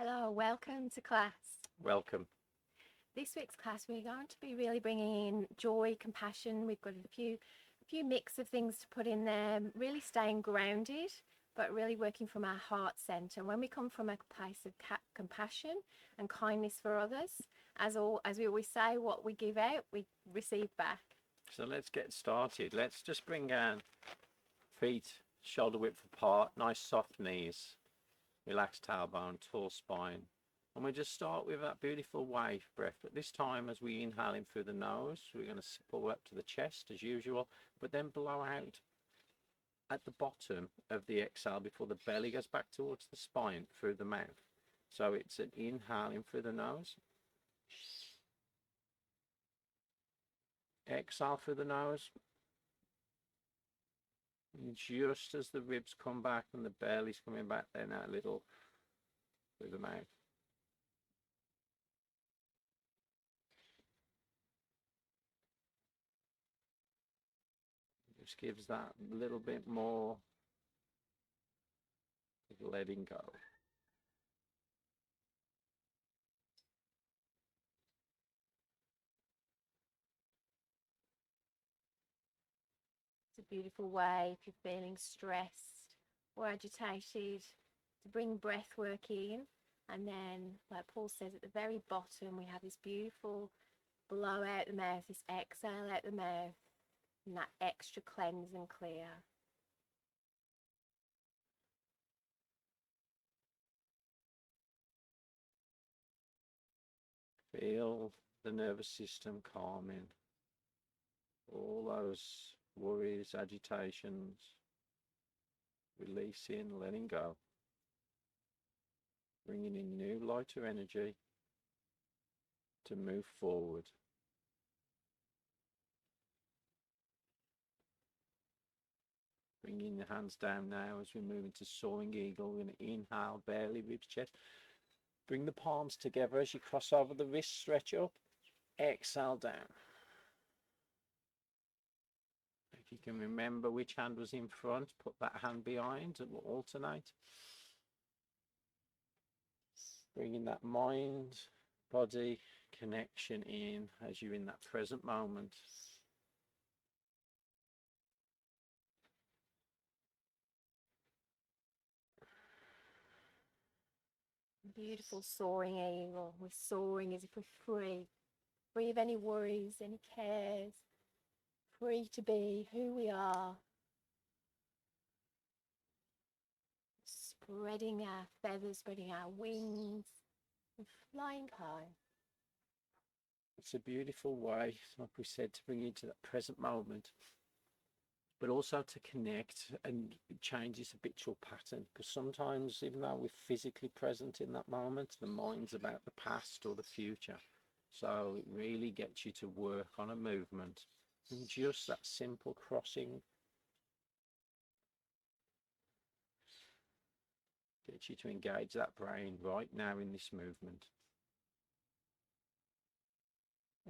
Hello, welcome to class. Welcome. This week's class we're going to be really bringing in joy, compassion. We've got a few mix of things to put in there, really staying grounded, but really working from our heart center. When we come from a place of compassion and kindness for others, as we always say, what we give out, we receive back. So let's get started. Let's just bring our feet shoulder width apart, nice soft knees, relaxed tailbone, tall spine. And we just start with that beautiful wave breath. But this time, as we inhale in through the nose, we're going to pull up to the chest as usual, but then blow out at the bottom of the exhale before the belly goes back towards the spine through the mouth. So it's an inhale in through the nose, exhale through the nose. And just as the ribs come back and the belly's coming back, then that little through the mouth. Just gives that little bit more letting go. It's a beautiful way if you're feeling stressed or agitated to bring breath work in. And then, like Paul says, at the very bottom, we have this beautiful blow out the mouth, this exhale out the mouth, and that extra cleanse and clear. Feel the nervous system calming. All those worries, agitations, releasing, letting go. Bringing in new, lighter energy to move forward. Bringing the hands down now as we move into soaring eagle. We're going to inhale, belly, ribs, chest. Bring the palms together as you cross over the wrists, stretch up. Exhale down. If you can remember which hand was in front, put that hand behind and we'll alternate. Bringing that mind, body connection in as you're in that present moment. Beautiful soaring eagle. We're soaring as if we're free. Free of any worries, any cares. Free to be who we are. Spreading our feathers, spreading our wings, and flying high. It's a beautiful way, like we said, to bring you into that present moment, but also to connect and change this habitual pattern. Because sometimes, even though we're physically present in that moment, the mind's about the past or the future. So it really gets you to work on a movement. And just that simple crossing gets you to engage that brain right now in this movement.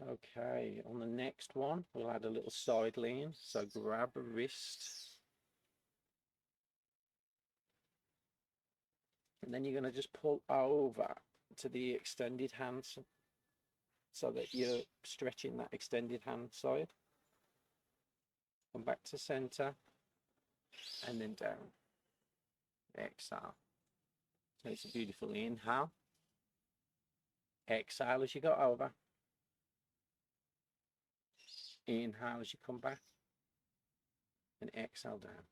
Okay, on the next one, we'll add a little side lean. So grab a wrist. And then you're going to just pull over to the extended hand so that you're stretching that extended hand side. Come back to center and then down. Exhale. So it's a beautiful inhale. Exhale as you go over. Inhale as you come back. And exhale down.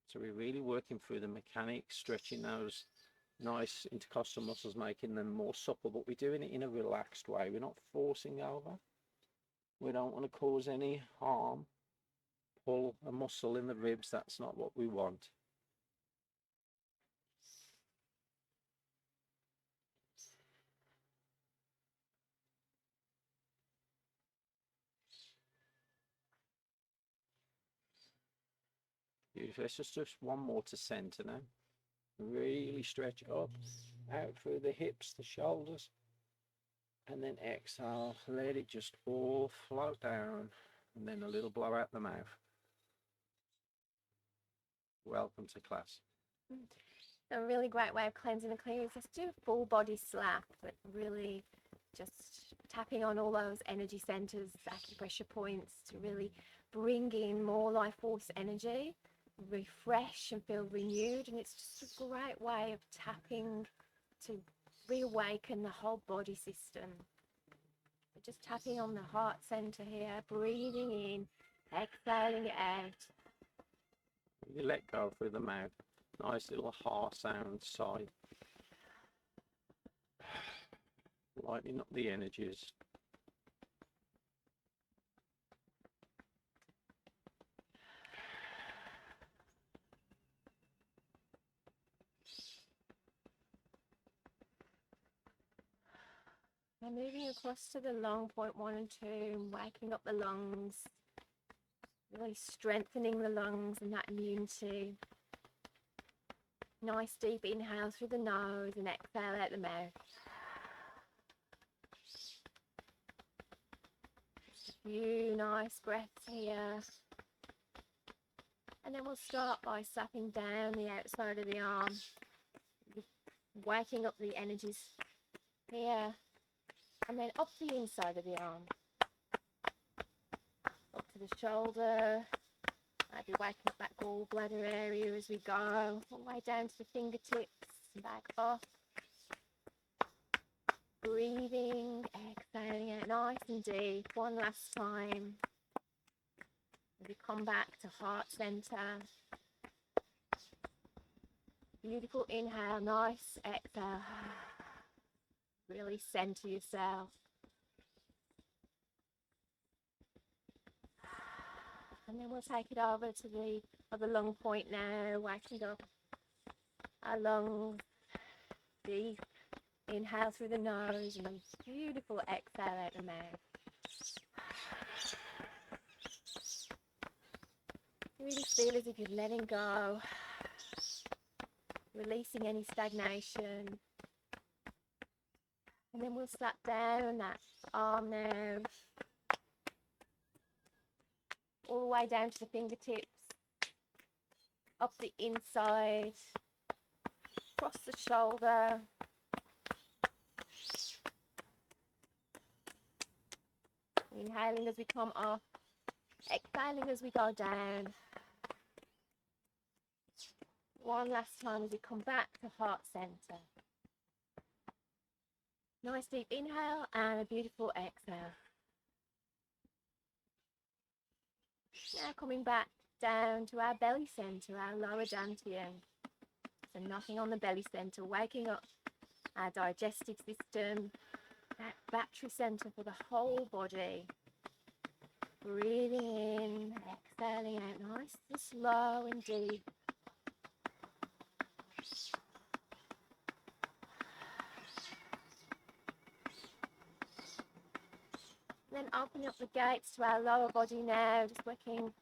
So we're really working through the mechanics, stretching those nice intercostal muscles, making them more supple, but we're doing it in a relaxed way. We're not forcing over. We don't want to cause any harm. Pull a muscle in the ribs, that's not what we want. Beautiful. Let's just do one more to center now. Really stretch up, out through the hips, the shoulders, and then exhale. Let it just all float down, and then a little blow out the mouth. Welcome to class. A really great way of cleansing and clearing is just do a full body slap, but really just tapping on all those energy centers, acupressure points, to really bring in more life force energy, refresh and feel renewed. And it's just a great way of tapping to reawaken the whole body system. Just tapping on the heart center here, breathing in, exhaling it out. You let go through the mouth. Nice little heart sound sigh. Lightening up the energies. Now moving across to the lung, point 1 and 2, waking up the lungs, really strengthening the lungs and that immunity. Nice deep inhale through the nose and exhale out the mouth. Just a few nice breaths here. And then we'll start by slapping down the outside of the arm, waking up the energies here, and then up the inside of the arm, up to the shoulder. Maybe waking up that gallbladder area as we go, all the way down to the fingertips, back up. Breathing, exhaling out nice and deep. One last time. As we come back to heart center. Beautiful inhale, nice exhale. Really center yourself. And then we'll take it over to the other lung point now, waking up our lungs. Deep inhale through the nose and a beautiful exhale out the mouth. Really feel as if you're letting go, releasing any stagnation. And then we'll slap down that arm now, all the way down to the fingertips, up the inside, across the shoulder. Inhaling as we come up, exhaling as we go down. One last time as we come back to heart center. Nice deep inhale and a beautiful exhale. Now coming back down to our belly center, our lower dantian. So nothing on the belly center, waking up our digestive system, that battery center for the whole body. Breathing in, exhaling out nice and slow and deep. Then opening up the gates to our lower body now, just working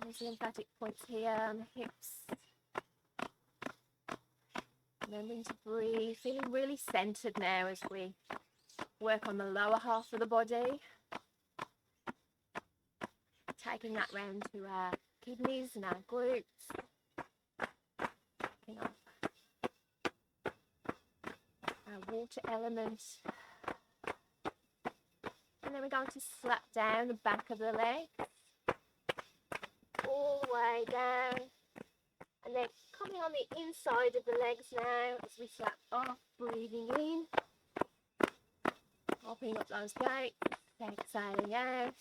these lymphatic points here on the hips. Remembering to breathe, feeling really centered now as we work on the lower half of the body. Taking that round to our kidneys and our glutes. Picking up our water element. And then we're going to slap down the back of the leg. All the way down. And then coming on the inside of the legs now as we slap off, breathing in. Opening up those gates, exhaling out.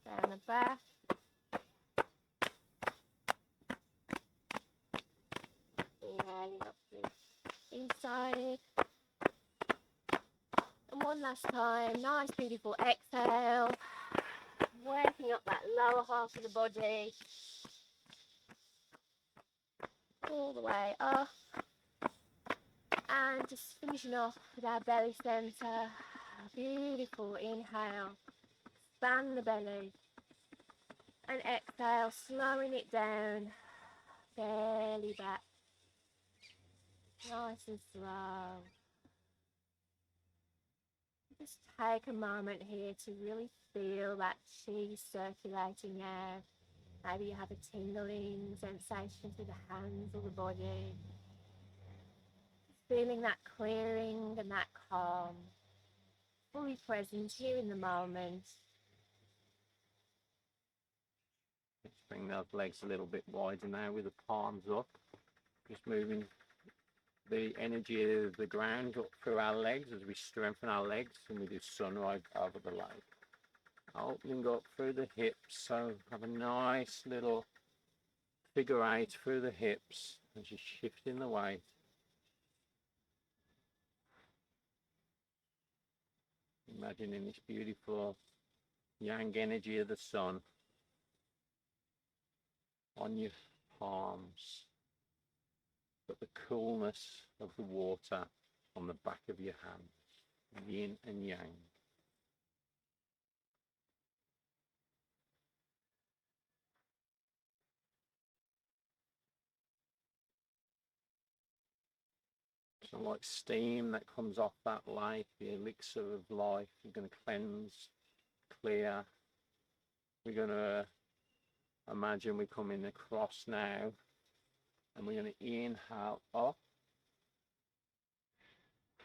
Down the back. Inhaling up the inside. And one last time, nice beautiful exhale. Working up that lower half of the body. All the way up. And just finishing off with our belly center. Beautiful inhale. Expand the belly. And exhale, slowing it down. Belly back. Nice and slow. Just take a moment here to really feel that chi circulating now. Maybe you have a tingling sensation through the hands or the body. Feeling that clearing and that calm. Fully present here in the moment. Let's bring those legs a little bit wider now with the palms up. Just moving the energy of the ground up through our legs as we strengthen our legs and we do sunrise over the leg. Opening up through the hips, so have a nice little figure 8 through the hips as you're shifting the weight. Imagining this beautiful yang energy of the sun on your palms, but the coolness of the water on the back of your hands, yin and yang. So like steam that comes off that light, the elixir of life, you're going to cleanse, clear. We're going to imagine we're coming across now, and we're going to inhale up,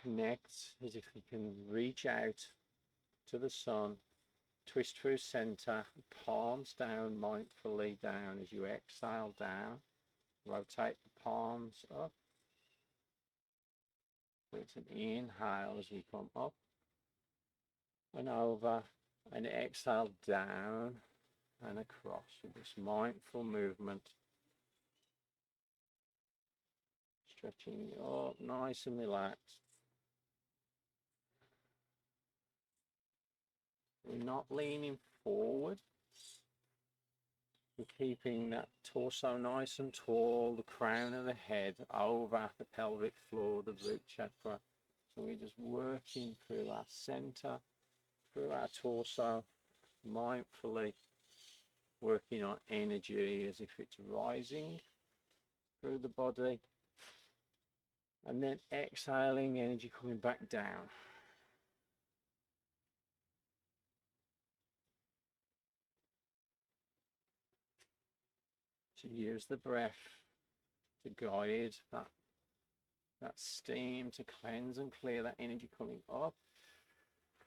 connect as if you can reach out to the sun, twist through center, palms down mindfully down as you exhale down, rotate the palms up. So it's an inhale as we come up and over, and exhale down and across with this mindful movement. Stretching you up nice and relaxed. We're not leaning forward. We're keeping that torso nice and tall, the crown of the head over the pelvic floor, the root chakra. So we're just working through our center, through our torso, mindfully working on energy as if it's rising through the body. And then exhaling, energy coming back down. So use the breath to guide that steam to cleanse and clear that energy coming up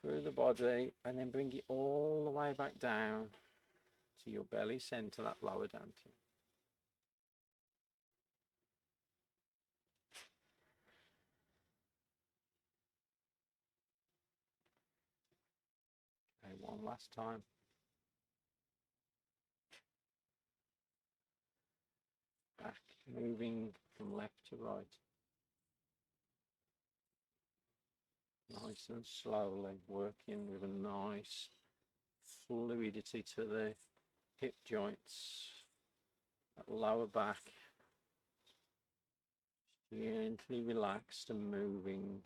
through the body, and then bring it all the way back down to your belly center, that lower dantian. Okay, one last time. Back, moving from left to right. Nice and slowly, working with a nice fluidity to the hip joints, that lower back, gently relaxed and moving.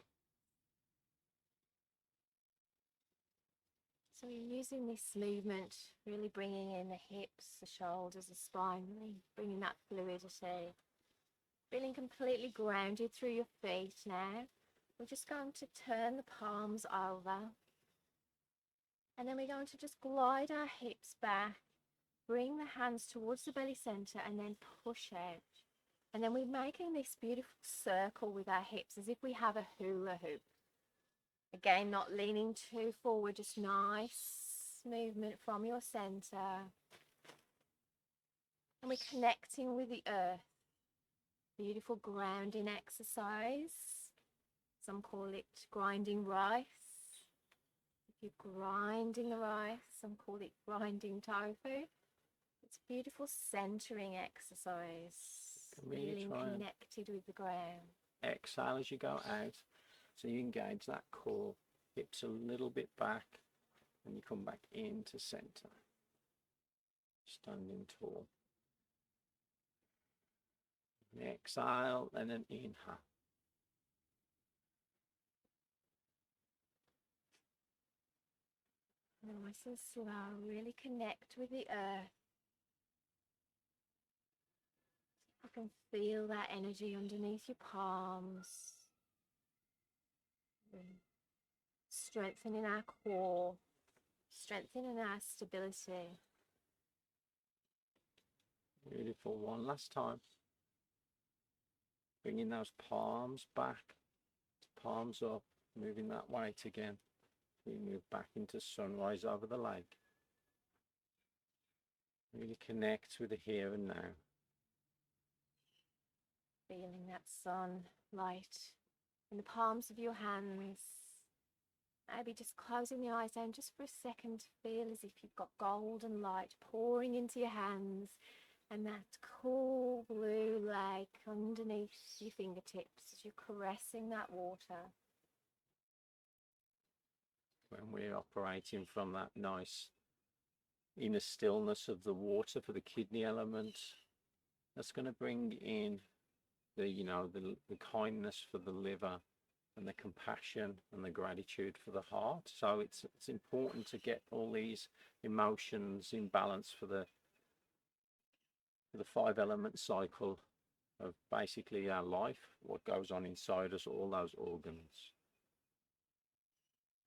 So we're using this movement, really bringing in the hips, the shoulders, the spine, really bringing that fluidity. Feeling completely grounded through your feet now. We're just going to turn the palms over. And then we're going to just glide our hips back, bring the hands towards the belly center, and then push out. And then we're making this beautiful circle with our hips as if we have a hula hoop. Again, not leaning too forward, just nice movement from your center. And we're connecting with the earth. Beautiful grounding exercise. Some call it grinding rice. If you're grinding the rice, some call it grinding tofu. It's a beautiful centering exercise. Feeling connected with the ground. Exhale as you go out. So you engage that core, hips a little bit back, and you come back into center. Standing tall. Exhale and then inhale. Nice and slow, really connect with the earth. You can feel that energy underneath your palms. Strengthening our core, strengthening our stability. Beautiful. One last time. Bringing those palms back, palms up, moving that weight again. We move back into sunrise over the lake. Really connect with the here and now. Feeling that sunlight in the palms of your hands. Maybe just closing the eyes down just for a second to feel as if you've got golden light pouring into your hands and that cool blue lake underneath your fingertips as you're caressing that water. When we're operating from that nice inner stillness of the water for the kidney element, that's going to bring in the, the kindness for the liver and the compassion and the gratitude for the heart. So it's important to get all these emotions in balance for the 5-element cycle of basically our life, what goes on inside us, all those organs.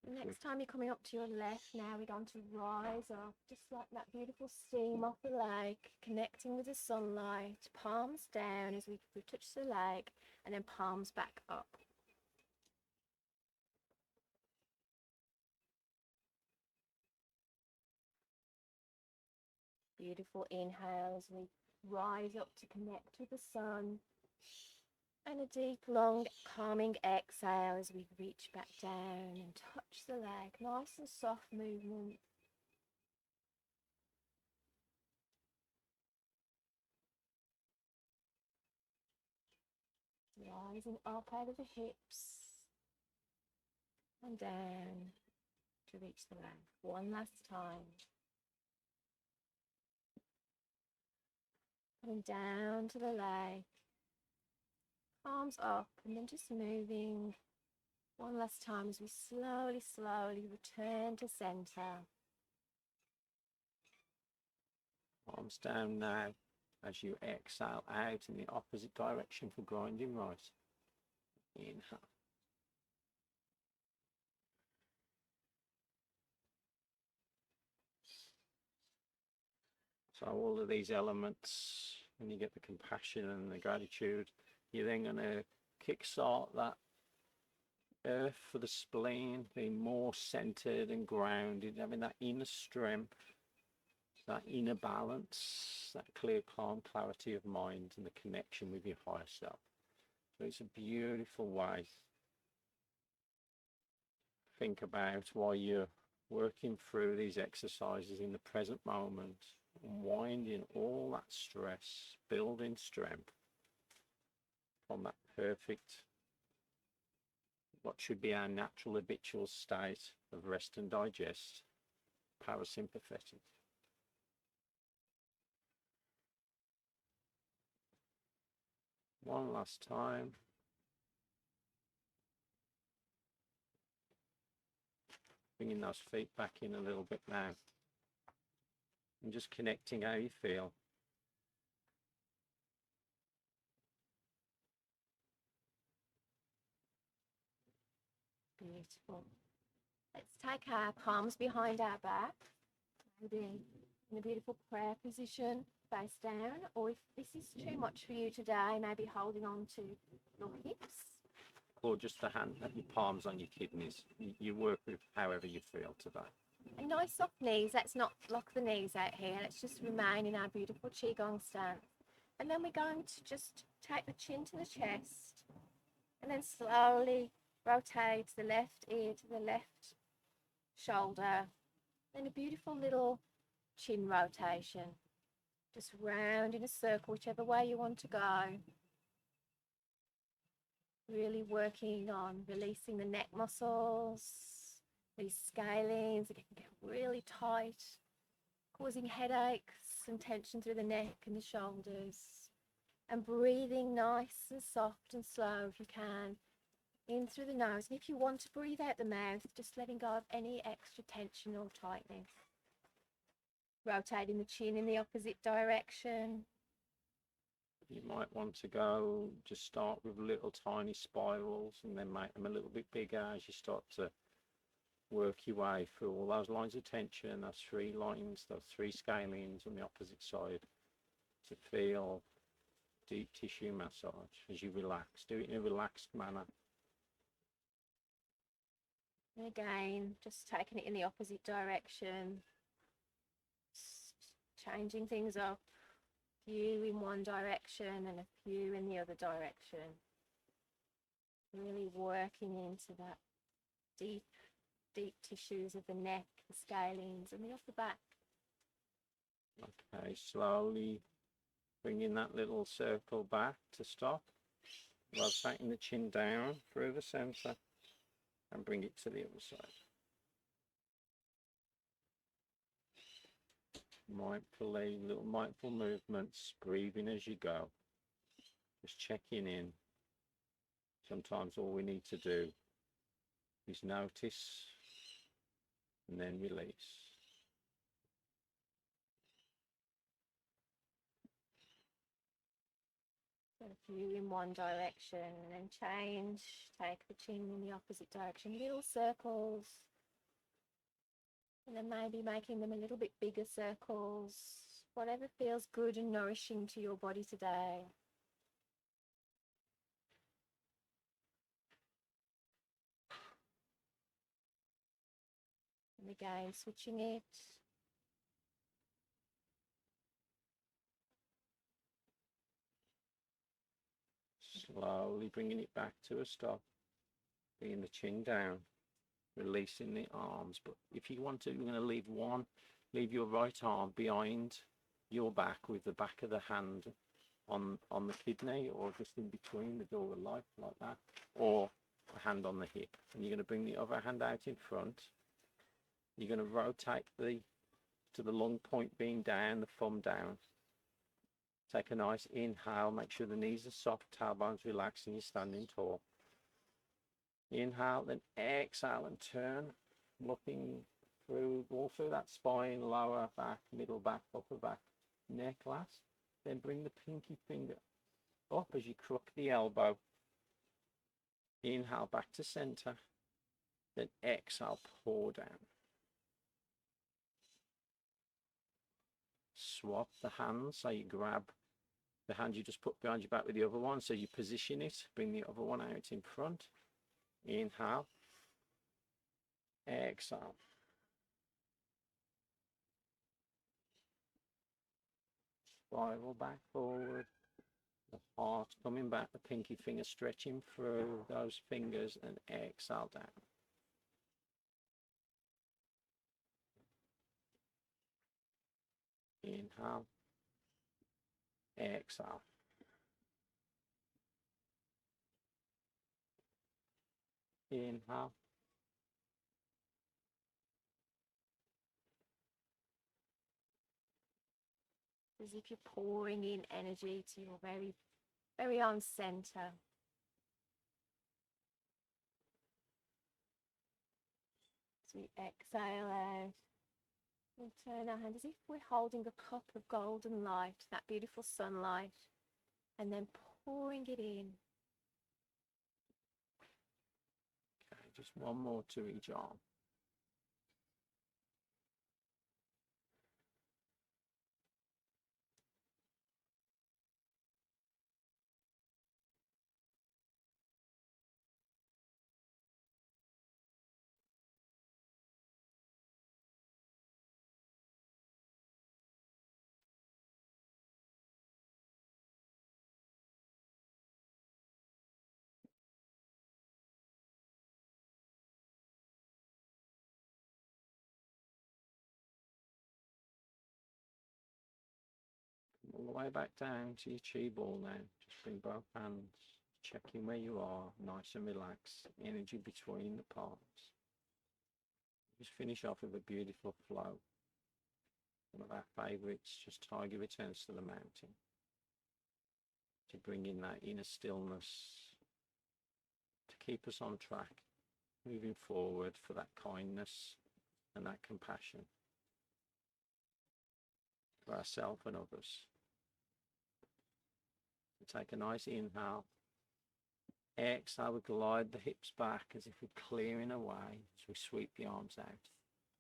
Next time you're coming up to your left now, we're going to rise up, just like that beautiful steam off the lake, connecting with the sunlight, palms down as we touch the lake, and then palms back up. Beautiful inhale as we rise up to connect with the sun. And a deep, long, calming exhale as we reach back down and touch the leg. Nice and soft movement. Rising up out of the hips and down to reach the leg. One last time. Coming down to the leg. Arms up and then just moving one last time as we slowly, slowly return to center. Arms down now as you exhale out in the opposite direction for grinding right. Inhale. So all of these elements, when you get the compassion and the gratitude, you're then going to kickstart that earth for the spleen, being more centered and grounded, having that inner strength, that inner balance, that clear, calm clarity of mind and the connection with your higher self. So it's a beautiful way. Think about while you're working through these exercises in the present moment, unwinding all that stress, building strength from that perfect, what should be our natural habitual state of rest and digest, parasympathetic. One last time. Bringing those feet back in a little bit now. And just connecting how you feel. Beautiful. Let's take our palms behind our back, maybe in a beautiful prayer position, face down, or if this is too much for you today, maybe holding on to your hips. Or just the hand, your palms on your kidneys. You work with however you feel today. And nice soft knees. Let's not lock the knees out here. Let's just remain in our beautiful Qigong stance. And then we're going to just take the chin to the chest and then slowly rotate the left ear to the left shoulder. Then a beautiful little chin rotation. Just round in a circle, whichever way you want to go. Really working on releasing the neck muscles. These scalenes can get really tight, causing headaches and tension through the neck and the shoulders. And breathing nice and soft and slow if you can, in through the nose. And if you want to breathe out the mouth, just letting go of any extra tension or tightness. Rotating the chin in the opposite direction. You might want to go, just start with little tiny spirals and then make them a little bit bigger as you start to work your way through all those lines of tension, those 3 lines, those 3 scalenes on the opposite side, to feel deep tissue massage as you relax. Do it in a relaxed manner. And again, just taking it in the opposite direction, changing things up, a few in one direction and a few in the other direction. Really working into that deep tissues of the neck, the scalenes and the upper back. Okay, slowly bringing that little circle back to stop. Rotating the chin down through the center and bring it to the other side. Mindfully, little mindful movements, breathing as you go. Just checking in. Sometimes all we need to do is notice and then release. So a few in one direction and then change, take the chin in the opposite direction, little circles, and then maybe making them a little bit bigger circles, whatever feels good and nourishing to your body today. And again, switching it. Slowly bringing it back to a stop, bringing the chin down, releasing the arms. But if you want to, you're going to leave your right arm behind your back with the back of the hand on the kidney, or just in between the door of life, like that, or a hand on the hip. And you're going to bring the other hand out in front. You're going to rotate to the long point being down, the thumb down. Take a nice inhale, make sure the knees are soft, tailbone's relaxed, and you're standing tall. Inhale, then exhale and turn, looking all through that spine, lower back, middle back, upper back, neck last. Then bring the pinky finger up as you crook the elbow. Inhale back to center, then exhale, pour down. Swap the hands, so you grab the hand you just put behind your back with the other one, so you position it, bring the other one out in front. Inhale, exhale. Spiral back forward, the heart coming back, the pinky finger stretching through those fingers, and exhale down. Inhale, exhale. Inhale, As if you're pouring in energy to your very own center. As we exhale out, we'll turn our hand as if we're holding a cup of golden light, that beautiful sunlight, and then pouring it in. okay, just one more to each arm. All the way back down to your chi ball now. Just bring both hands, checking where you are, nice and relaxed, energy between the palms. Just finish off with a beautiful flow. One of our favourites, just Tiger Returns to the Mountain. To bring in that inner stillness, to keep us on track, moving forward for that kindness and that compassion for ourselves and others. Take a nice inhale. Exhale, we glide the hips back as if we're clearing away as we sweep the arms out.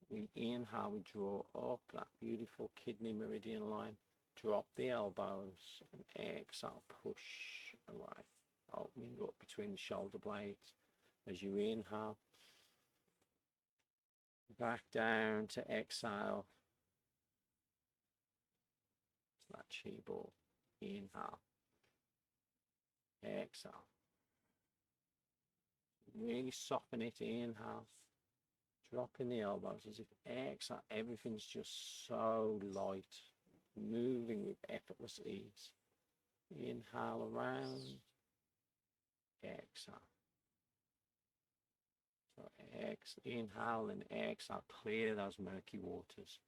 We inhale, we draw up that beautiful kidney meridian line Drop the elbows and exhale, push away, opening up between the shoulder blades as you inhale. Back down to exhale. To that chi ball. Inhale. Exhale. Really soften it. Inhale. Dropping the elbows as if exhale. Everything's just so light. Moving with effortless ease. Inhale around. Exhale. So inhale and exhale. Clear those murky waters.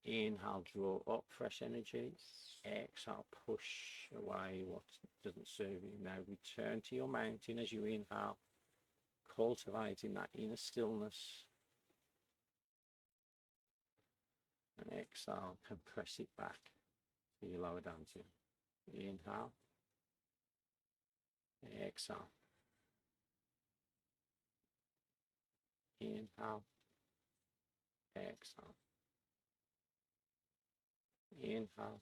Inhale, draw up fresh energy. Exhale, push away what doesn't serve you. Now return to your mountain as you inhale, cultivating that inner stillness. And exhale, compress it back to your lower dantian. Inhale. Exhale. Inhale. Exhale. Inhale.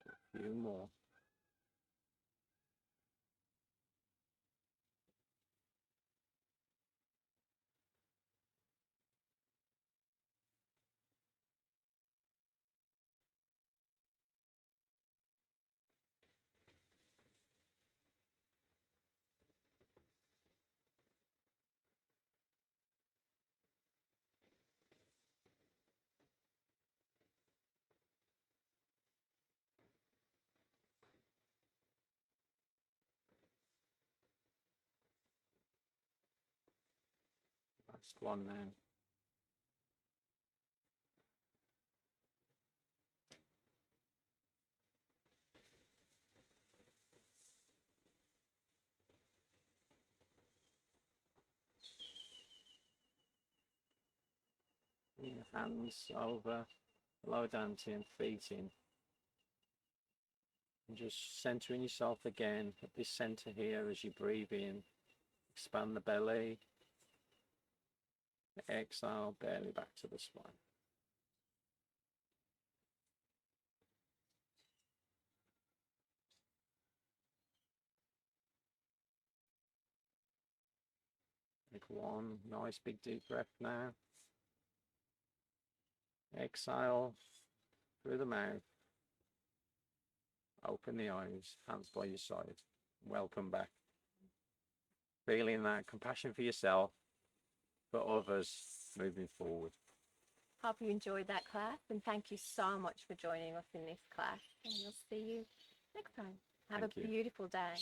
A few more. Last one now. Bring your hands over lower dantian, feet in. And just centering yourself again at this center here as you breathe in. Expand the belly. Exhale, belly back to the spine. Take one nice big deep breath now. Exhale through the mouth. Open the eyes, hands by your side. Welcome back. Feeling that compassion for yourself, for others, moving forward. Hope you enjoyed that class, and thank you so much for joining us in this class. And we'll see you next time. Have a beautiful day.